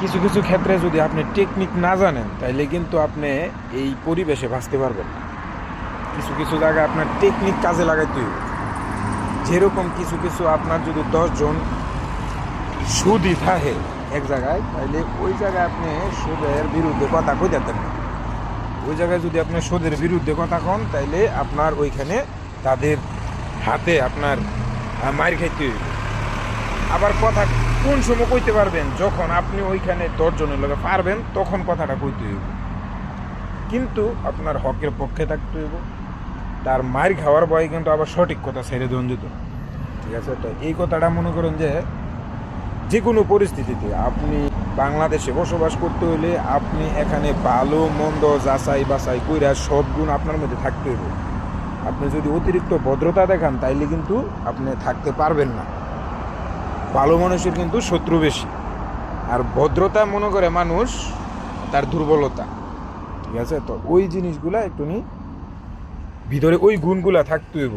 কিছু কিছু ক্ষেত্রে যদি আপনি টেকনিক না জানেন তাইলে কিন্তু আপনি এই পরিবেশে বাঁচতে পারবেন না। কিছু কিছু জায়গায় আপনার টেকনিক কাজে লাগাইতে হবে। যেরকম কিছু কিছু আপনার যদি 10 জন সুদই থাকে এক জায়গায়, তাইলে ওই জায়গায় আপনি সুদের বিরুদ্ধে কথা কই দিতেন না। ওই জায়গায় যদি আপনি সুদের বিরুদ্ধে কথা কন, তাইলে আপনার ওইখানে তাদের হাতে আপনার মার খাইতে হইবে। আবার কথা কোন সময় কইতে পারবেন, যখন আপনি ওইখানে 10 জনের লোকে পারবেন তখন কথাটা কইতে হইব। কিন্তু আপনার হকের পক্ষে থাকতে হইব। তার মার খাওয়ার ভয়ে কিন্তু আবার সঠিক কথা ছেড়ে দেওয়া যেত না। ঠিক আছে, তো এই কথাটা মনে করেন যে কোনো পরিস্থিতিতে আপনি বাংলাদেশে বসবাস করতে হলে আপনি এখানে ভালো মন্দ যাচাই বাছাই কইরা সব গুণ আপনার মধ্যে থাকতে হবে। আপনি যদি অতিরিক্ত ভদ্রতা দেখান তাইলে কিন্তু আপনি থাকতে পারবেন না। ভালো মানুষের কিন্তু শত্রু বেশি, আর ভদ্রতা মনে করে মানুষ তার দুর্বলতা। ঠিক আছে, তো ওই জিনিসগুলা একটু ভিতরে ওই গুণগুলা থাকতে হইব।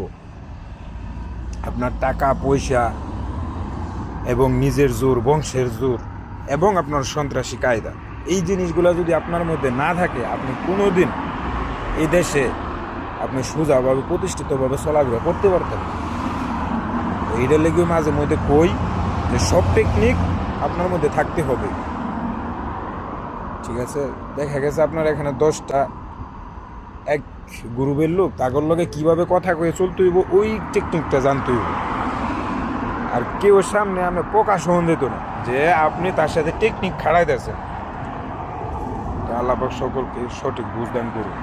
আপনার টাকা পয়সা এবং নিজের জোর, বংশের জোর এবং আপনার সন্ত্রাসী কায়দা, এই জিনিসগুলো যদি আপনার মধ্যে না থাকে, আপনি কোনো দিন এই দেশে আপনি সোজাভাবে প্রতিষ্ঠিতভাবে চলাফেরা করতে পারতেন না। এইটার লেগে মাঝে মধ্যে কই যে সব টেকনিক আপনার মধ্যে থাকতে হবে। ঠিক আছে, দেখা গেছে আপনার এখানে 10টা এক গ্রুপের লোক, তাগর লগে কীভাবে কথা কয়ে চলতে হইব ওই টেকনিকটা জানতে হইব। আর কেউ সামনে আমি প্রকাশ হন দিত না যে আপনি তার সাথে টেকনিক খাড়াই দিয়েছেন। আল্লাহ পাক সকলকে সঠিক বুঝদান করুন।